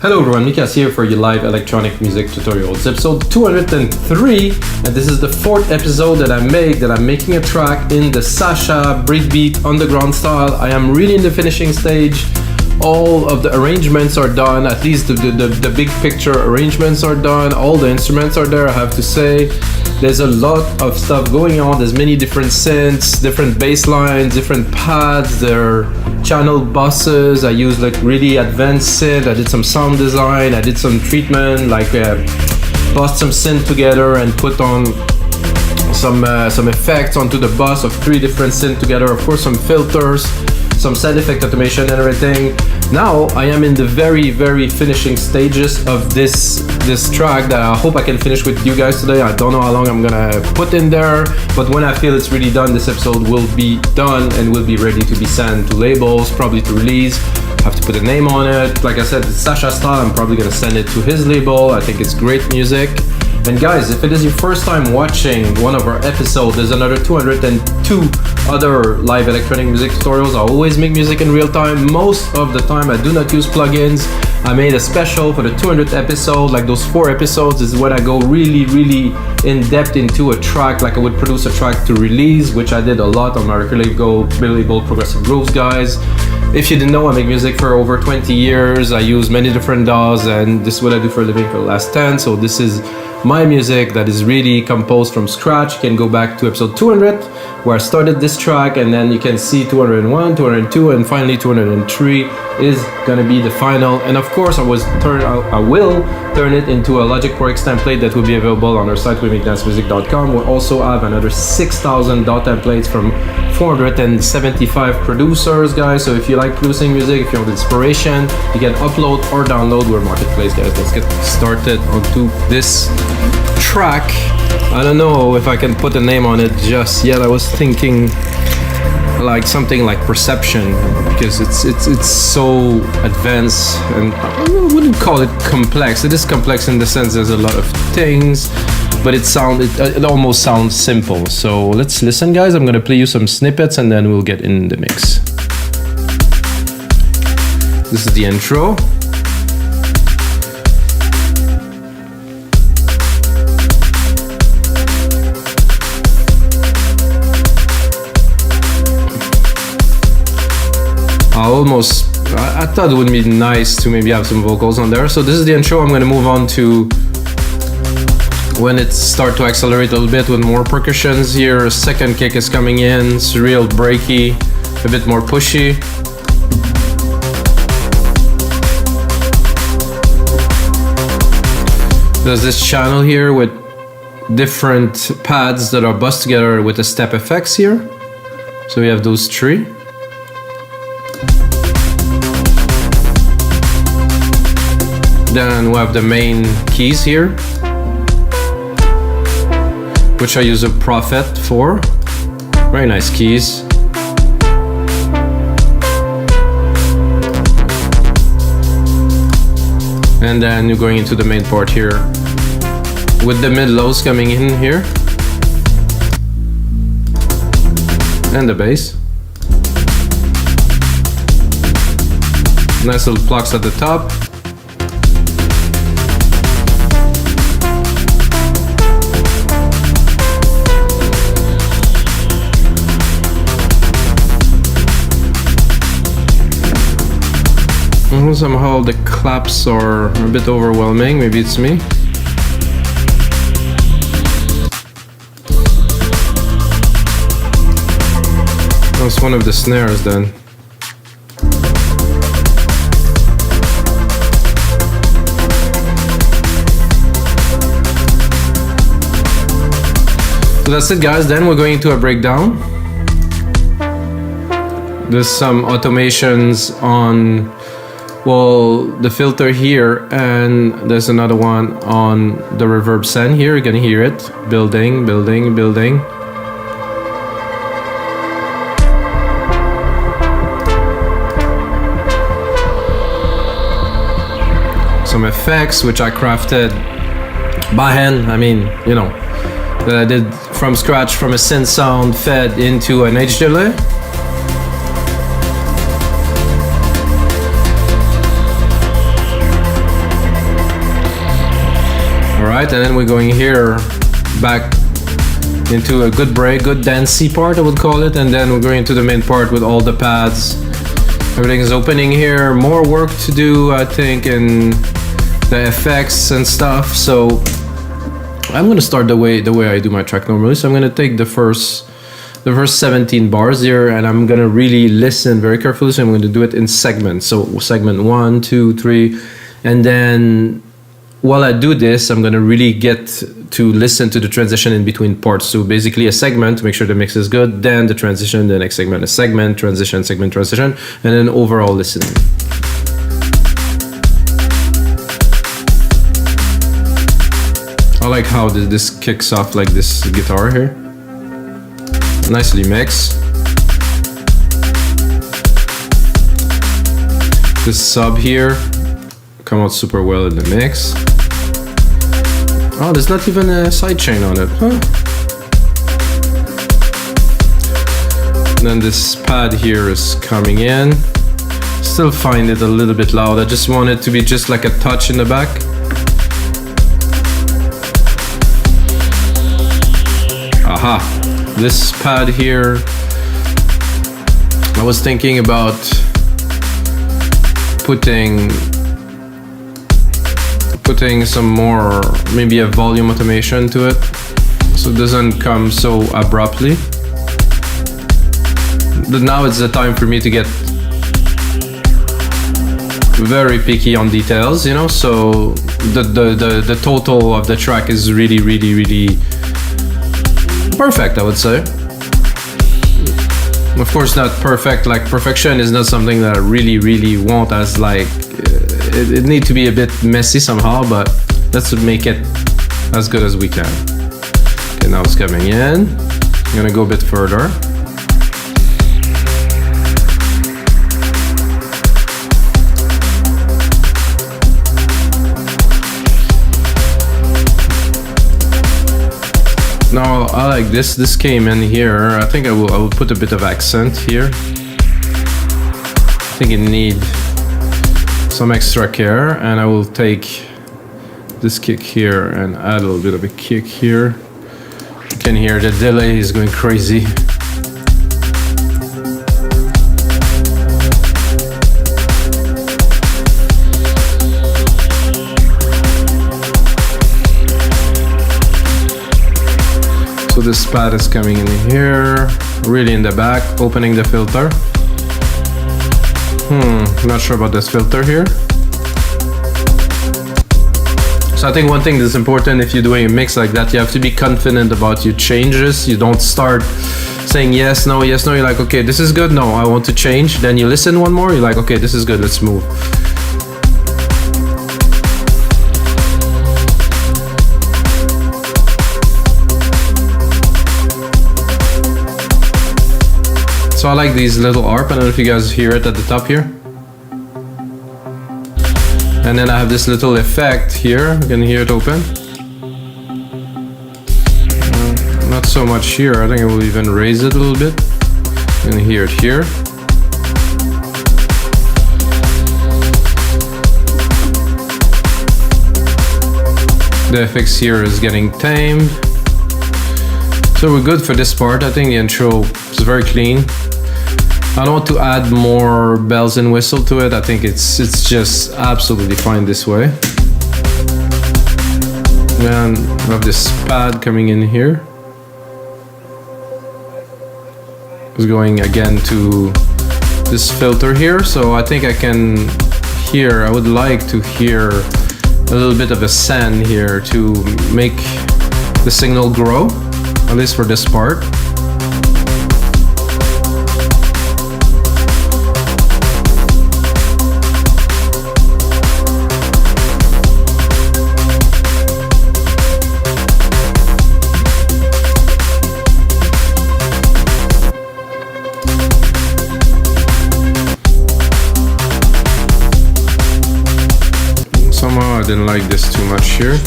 Hello everyone, Mikas here for your live electronic music tutorial. It's episode 203, and this is the fourth episode that I'm making a track in the Sasha breakbeat underground style. I am really in the finishing stage. All of the arrangements are done, at least the big picture arrangements are done. All the instruments are there, I have to say. There's a lot of stuff going on. There's many different synths, different bass lines, different pads. There are channel buses. I used like really advanced synth. I did some sound design. I did some treatment, like bust some synth together and put on some effects onto the bus of 3 different synths together. Of course, some filters, some sound effect automation and everything. Now I am in the very finishing stages of this track that I hope I can finish with you guys today. I don't know how long I'm gonna put in there, but when I feel it's really done, this episode will be done and will be ready to be sent to labels, probably to release. I have to put a name on it. Like I said, it's Sasha style. I'm probably gonna send it to his label. I think it's great music. And guys, if it is your first time watching one of our episodes, there's another 202 other live electronic music tutorials. I always make music in real time. Most of the time I do not use plugins. I made a special for the 200th episode. Like those 4 episodes is when I go really in depth into a track, like I would produce a track to release, which I did a lot on my record label, Progressive Grooves, guys. If you didn't know, I make music for over 20 years. I use many different DAWs, and this is what I do for a living for the last 10. So this is my music that is really composed from scratch. You can go back to episode 200 where I started this track, and then you can see 201, 202, and finally 203 is gonna be the final. And of course I will turn it into a Logic Pro X template that will be available on our site, wemakdancemusic.com. We'll also have another 6,000 DAW templates from 475 producers, guys. So if you like producing music, if you want inspiration, you can upload or download our marketplace, guys. Let's get started onto this track. I don't know if I can put a name on it just yet. I was thinking like something like Perception, because it's so advanced, and I wouldn't call it complex. It is complex in the sense there's a lot of things, but it almost sounds simple. So let's listen, guys. I'm gonna play you some snippets and then we'll get in the mix. This is the intro. I thought it would be nice to maybe have some vocals on there. So this is the intro. I'm gonna move on to when it starts to accelerate a little bit with more percussions here. Second kick is coming in. It's real breaky, a bit more pushy. There's this channel here with different pads that are bussed together with the step effects here. So we have those 3. Then we have the main keys here, which I use a Prophet for. Very nice keys. And then you're going into the main part here with the mid-lows coming in here. And the bass. Nice little plucks at the top. Somehow the claps are a bit overwhelming. Maybe it's me. That's one of the snares then. So that's it, guys. Then we're going into a breakdown. There's some automations on, well, the filter here, and there's another one on the reverb send here. You're gonna hear it building. Some effects which I crafted by hand. I mean, you know, that I did from scratch, from a synth sound fed into an edge delay. right, and then we're going here back into a good break, good dancey part I would call it, and then we're going into the main part with all the pads. Everything is opening here. More work to do, I think, in the effects and stuff. So I'm gonna start the way I do my track normally. So I'm gonna take the first 17 bars here, and I'm gonna really listen very carefully. So I'm gonna do it in segments. So segment 1, 2, 3, and then while I do this, I'm gonna really get to listen to the transition in between parts. So basically a segment to make sure the mix is good, then the transition, the next segment, a segment, transition, segment, transition, and then overall listening. I like how this kicks off like this guitar here. Nicely mixed. This sub here come out super well in the mix. Oh, there's not even a sidechain on it, huh? And then this pad here is coming in. Still find it a little bit loud. I just want it to be just like a touch in the back. Aha, this pad here, I was thinking about putting some more, maybe a volume automation to it, so it doesn't come so abruptly. But now it's the time for me to get very picky on details, you know, so the total of the track is really perfect, I would say. Of course not perfect, like perfection is not something that I really want, as like it needs to be a bit messy somehow, but let's make it as good as we can. Okay, now it's coming in. I'm gonna go a bit further. Now I like this. This came in here. I think I will put a bit of accent here. I think it needs some extra care, and I will take this kick here and add a little bit of a kick here. You can hear the delay is going crazy. So this pad is coming in here, really in the back, opening the filter. Not sure about this filter here. So I think one thing that's important if you're doing a mix like that, you have to be confident about your changes. You don't start saying yes, no, yes, no. You're like, okay, this is good, no, I want to change. Then you listen one more, you're like, okay, this is good, let's move. So I like these little ARP. I don't know if you guys hear it at the top here. And then I have this little effect here. You can hear it open. Not so much here. I think I will even raise it a little bit. You can hear it here. The FX here is getting tamed. So we're good for this part. I think the intro is very clean. I don't want to add more bells and whistle to it. I think it's just absolutely fine this way. Then we have this pad coming in here. It's going again to this filter here. So I think I can hear, I would like to hear a little bit of a send here to make the signal grow, at least for this part. Somehow I didn't like this too much here.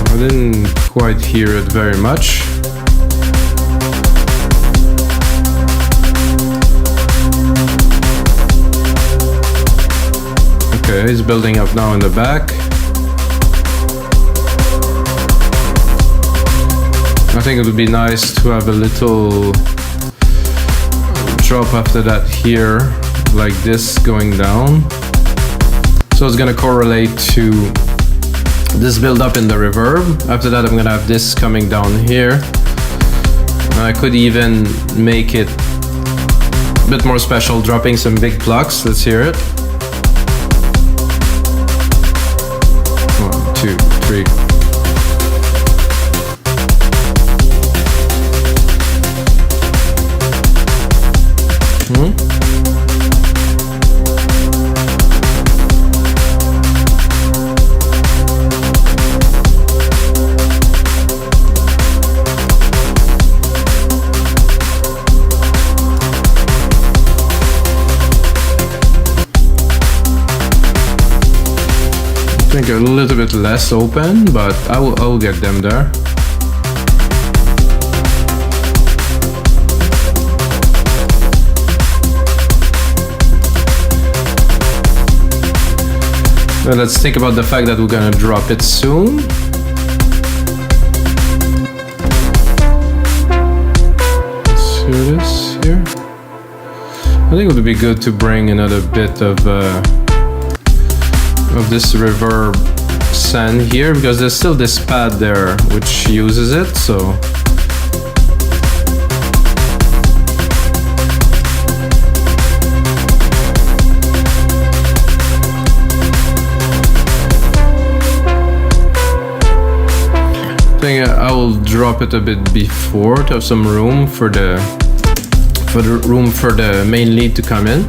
I didn't quite hear it very much. Okay, he's building up now in the back. I think it would be nice to have a little drop after that here, like this going down. So it's gonna correlate to this build up in the reverb. After that I'm gonna have this coming down here. I could even make it a bit more special, dropping some big plucks. Let's hear it. 1, 2, 3. I think a little bit less open, but I will get them there. Now let's think about the fact that we're gonna drop it soon. Let's hear this here. I think it would be good to bring another bit of this reverb send here, because there's still this pad there which uses it, so I think I will drop it a bit before to have some room for the main lead to come in.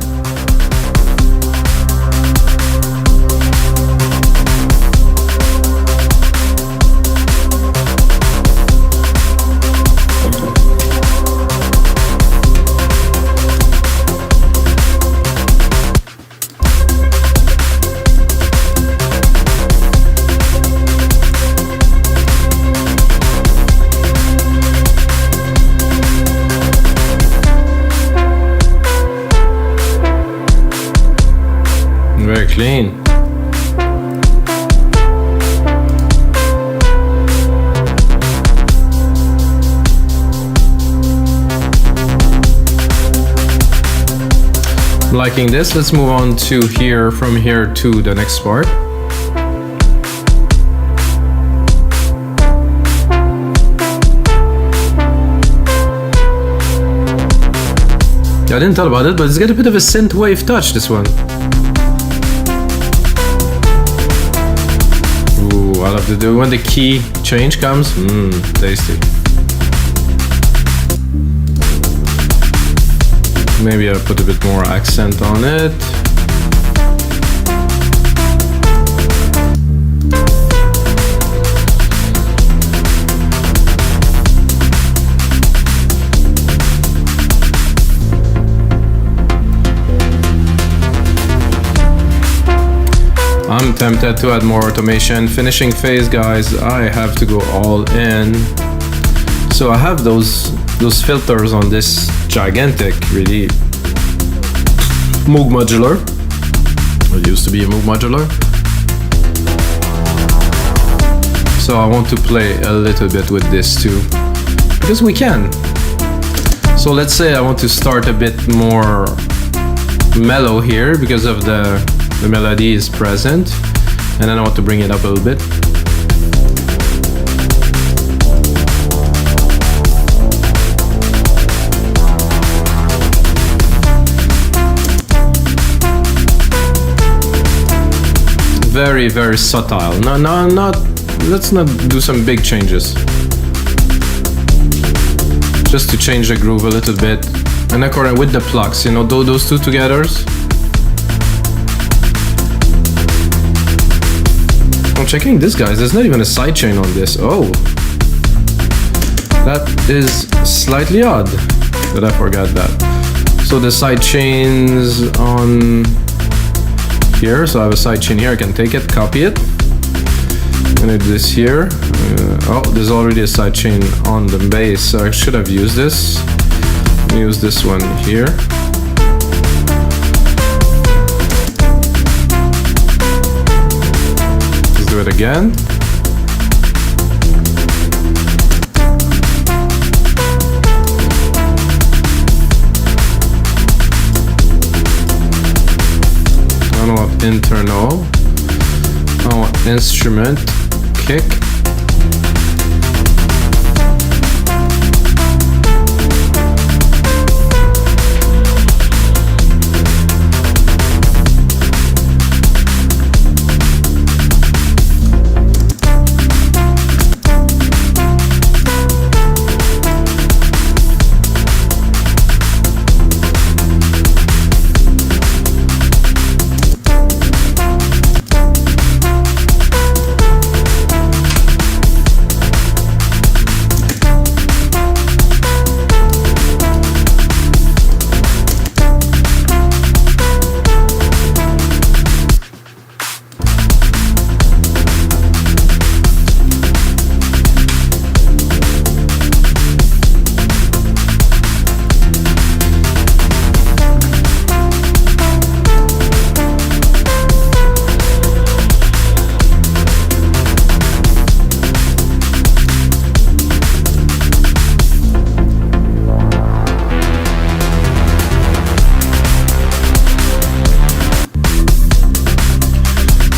Very clean. I'm liking this. Let's move on to here, from here to the next part. I didn't tell about it, but it's got a bit of a synth wave touch, this one. I love to do when the key change comes. Tasty. Maybe I'll put a bit more accent on it. I'm tempted to add more automation. Finishing phase, guys, I have to go all in. So I have those filters on this gigantic, really Moog modular. It used to be a Moog modular. So I want to play a little bit with this too, because we can. So let's say I want to start a bit more mellow here because of the melody is present, and then I want to bring it up a little bit. Very, very subtle. Let's not do some big changes. Just to change the groove a little bit, and according with the plucks, you know, those two together. I'm checking this, guys. There's not even a sidechain on this. Oh, that is slightly odd that I forgot that. So the sidechains on here. So I have a sidechain here. I can take it, copy it. I'm gonna do this here. Oh, there's already a sidechain on the bass, so I should have used this. Use this one here. do it again. I don't want internal. I want instrument, kick.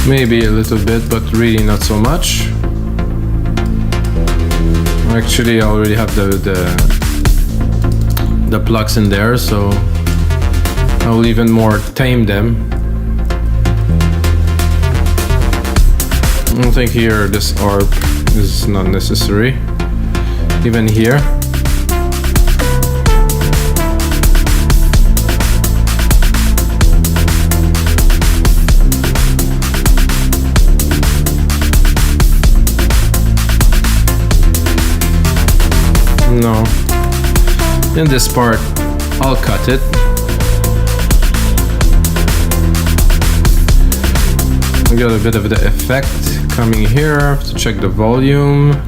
Maybe a little bit, but really not so much. Actually, I already have the plugs in there, so I will even more tame them. I think here this ARP is not necessary. Even here. No. In this part, I'll cut it. We got a bit of the effect coming here to check the volume.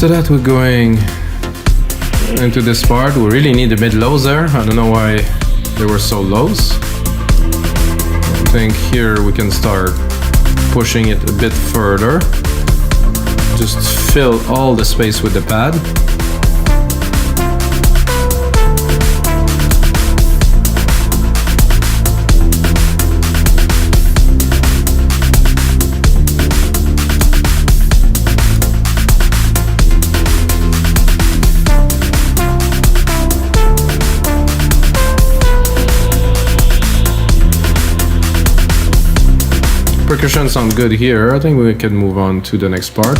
After that, we're going into this part. We really need the mid-lows there. I don't know why they were so lows. I think here we can start pushing it a bit further. Just fill all the space with the pad. Percussion sounds good here. I think we can move on to the next part.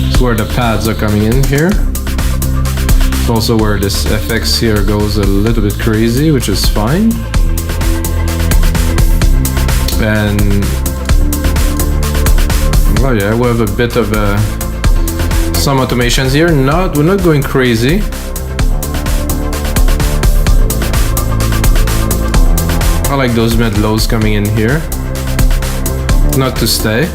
It's where the pads are coming in here. It's also where this FX here goes a little bit crazy, which is fine. And oh yeah, we have a bit of some automations here. We're not going crazy. I like those mid-lows coming in here. Not to stay.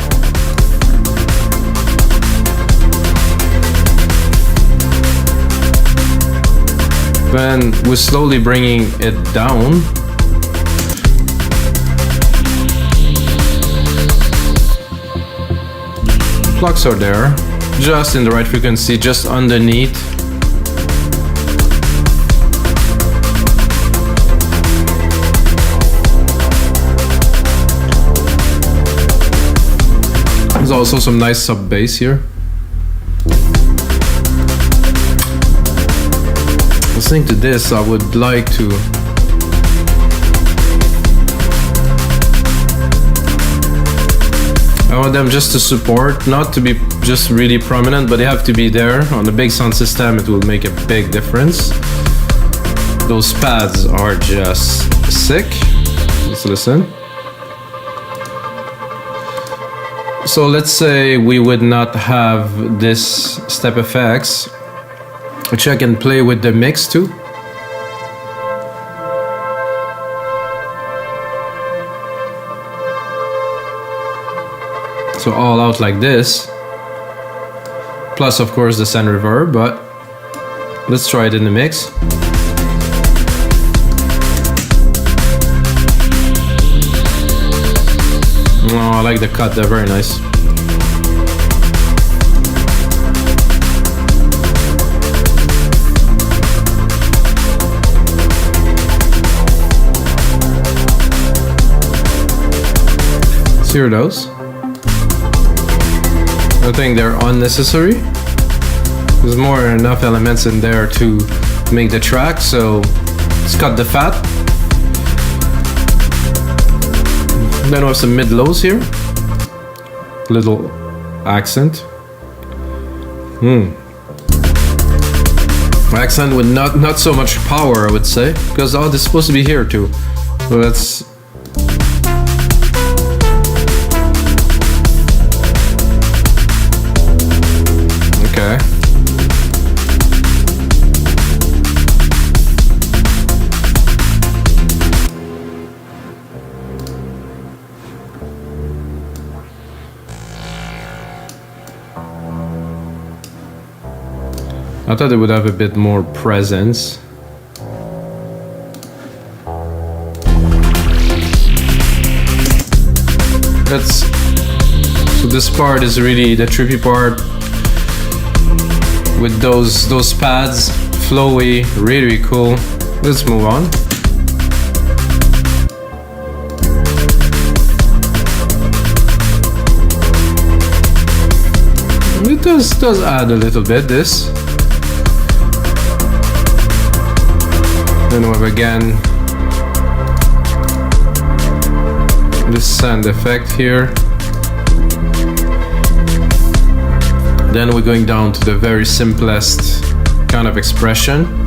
Then we're slowly bringing it down. Plugs are there, just in the right frequency, just underneath. There's also some nice sub bass here. Listening to this, I would like to I want them just to support, not to be just really prominent, but they have to be there. On a big sound system, it will make a big difference. Those pads are just sick. Let's listen. So let's say we would not have this step effects, which I can play with the mix too. So all out like this, plus of course the send reverb, but let's try it in the mix. Oh, I like the cut, they're very nice. Let's hear those. I think they're unnecessary. There's more than enough elements in there to make the track, so let's cut the fat. Then we have some mid-lows here. Little accent. Accent with not so much power, I would say, because this is supposed to be here too. So that's okay. I thought it would have a bit more presence. So this part is really the trippy part with those pads, flowy, really cool. Let's move on. It does add a little bit, this. Then we have again this sand effect here. Then we're going down to the very simplest kind of expression.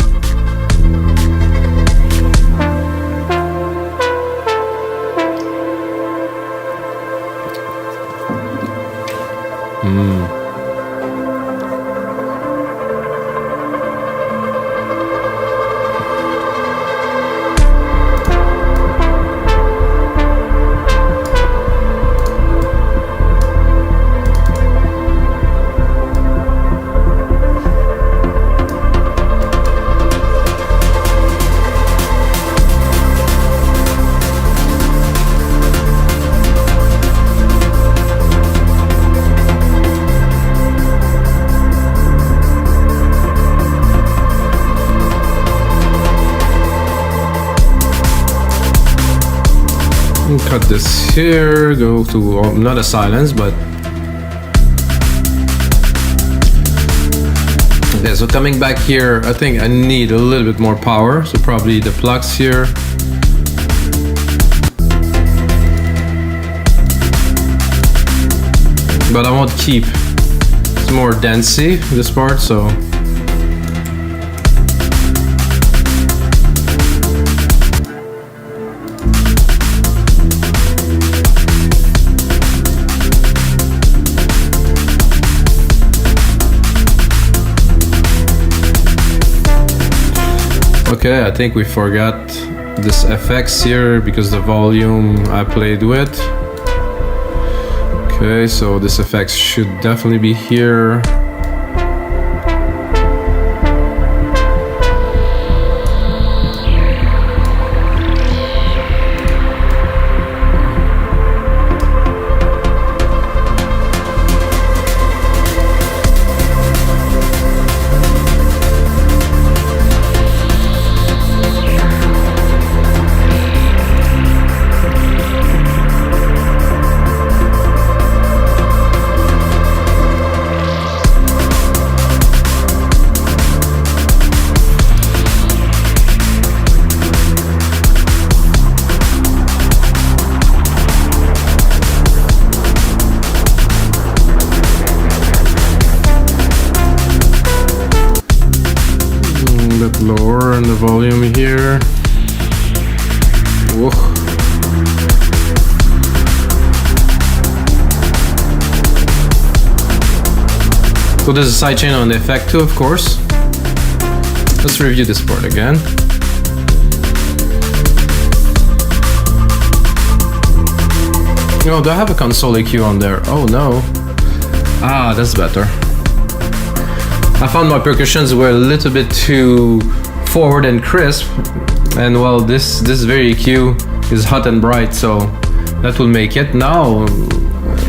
Cut this here, go to not a silence, but okay. So coming back here, I think I need a little bit more power, so probably the plucks here. But I won't keep. It's more dancey this part, so. Okay, I think we forgot this FX here because the volume I played with. Okay, so this FX should definitely be here. Lower in the volume here. Whoa. So there's a sidechain on the effect too, of course. Let's review this part again. Oh, do I have a console EQ on there? Oh no. Ah, that's better. I found my percussions were a little bit too forward and crisp, and well, this very EQ is hot and bright, so that will make it. Now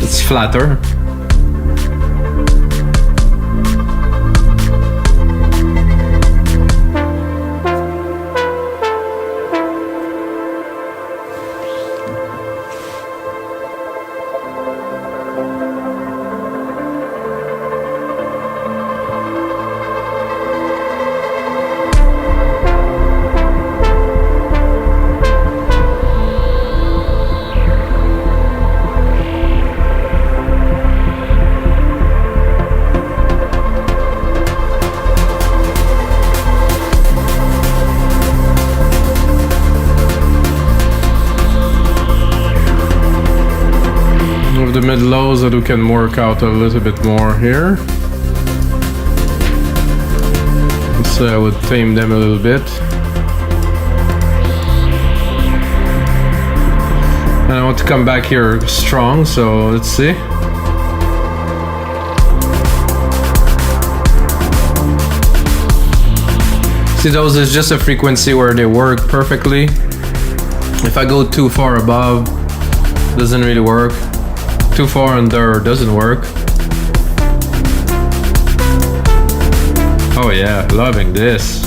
it's flatter. The mid lows that we can work out a little bit more here. So I would tame them a little bit. And I want to come back here strong, so let's see. See, those is just a frequency where they work perfectly. If I go too far above, doesn't really work. Too far under doesn't work. Oh yeah, loving this.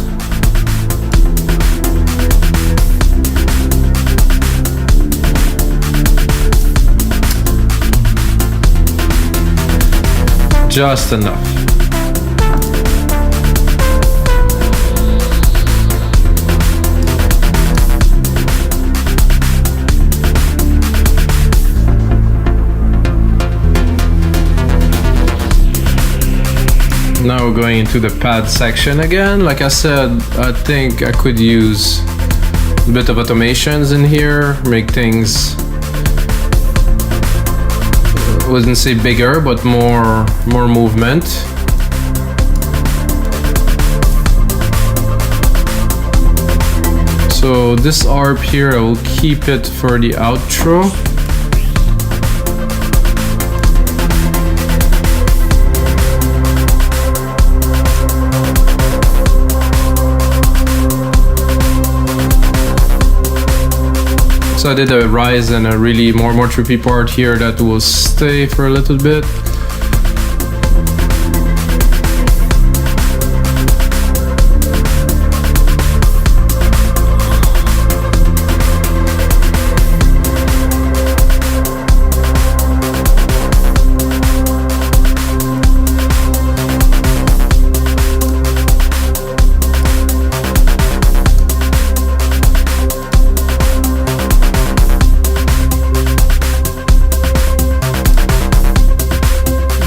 Just enough. Now we're going into the pad section again. Like I said, I think I could use a bit of automations in here, make things, I wouldn't say bigger, but more movement. So this ARP here, I will keep it for the outro. So I did a rise and a really more trippy part here that will stay for a little bit.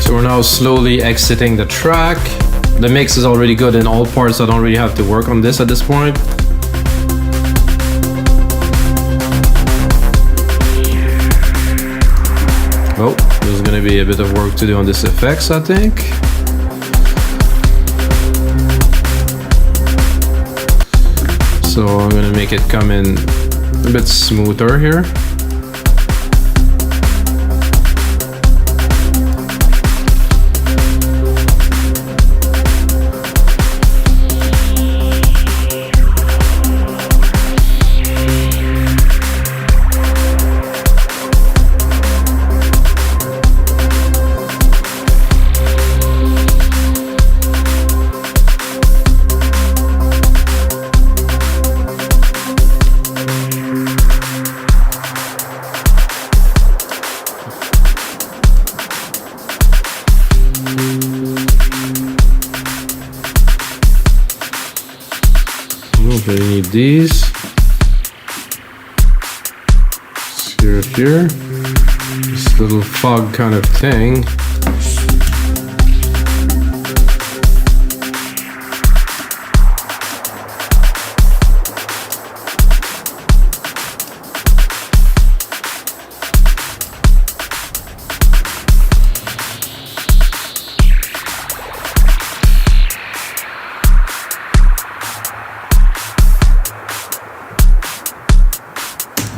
We're now slowly exiting the track. The mix is already good in all parts. I don't really have to work on this at this point. Oh, there's gonna be a bit of work to do on this effects, I think. So I'm gonna make it come in a bit smoother here. Okay, we need these. Here. This little fog kind of thing.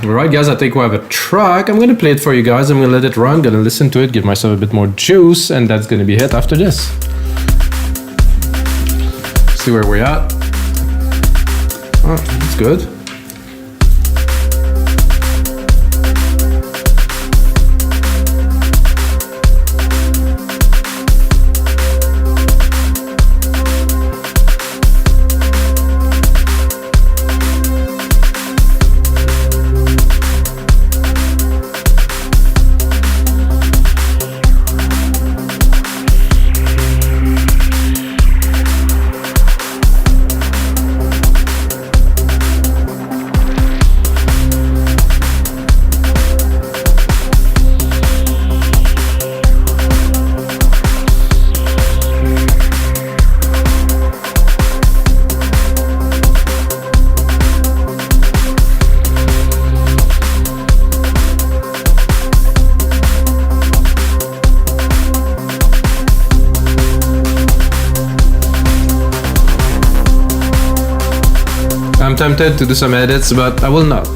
Alright guys, I think we have a track. I'm gonna play it for you guys. I'm gonna let it run, gonna listen to it, give myself a bit more juice, and that's gonna be it after this. See where we're at. Oh, that's good. I'm tempted to do some edits, but I will not.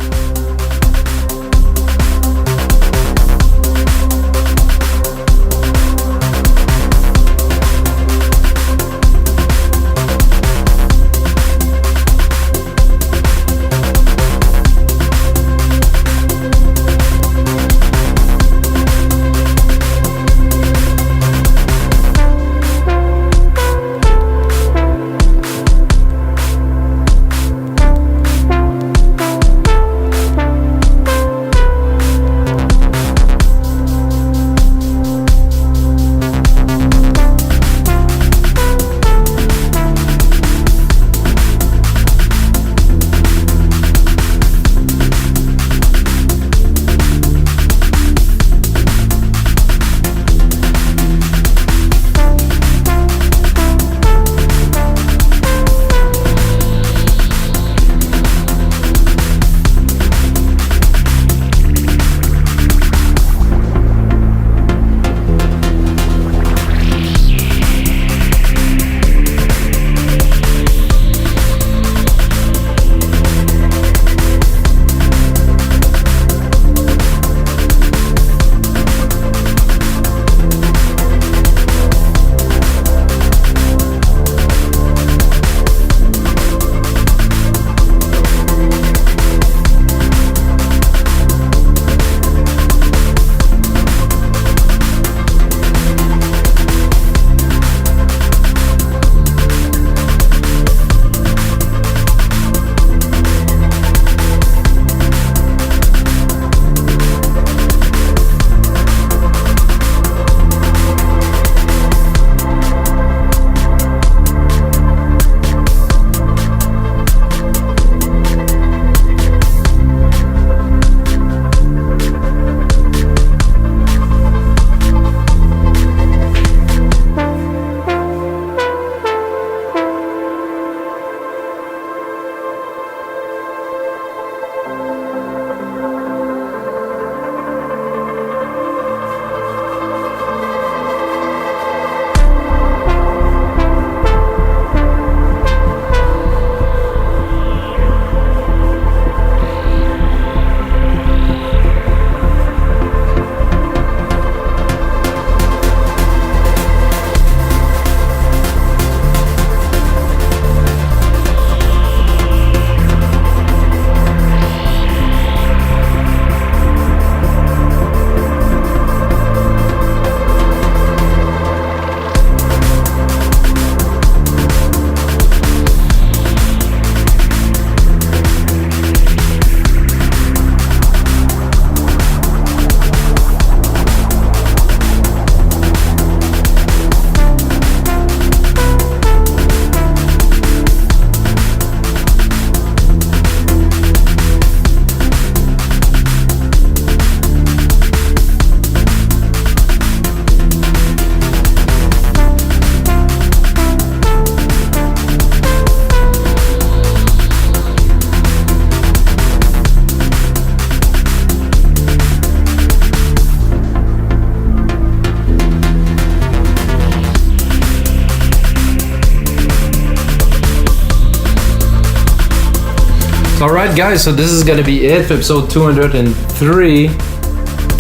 Alright guys, so this is gonna be it for episode 203.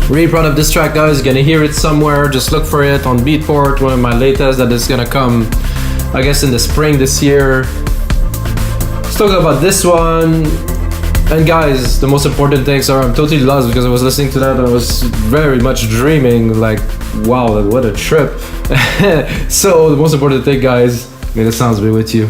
Really proud of this track, guys. You're gonna hear it somewhere. Just look for it on Beatport, one of my latest that is gonna come, I guess, in the spring this year. Let's talk about this one. And guys, the most important thing, sorry, I'm totally lost because I was listening to that and I was very much dreaming, like, wow, what a trip. So the most important thing, guys, may the sounds be with you.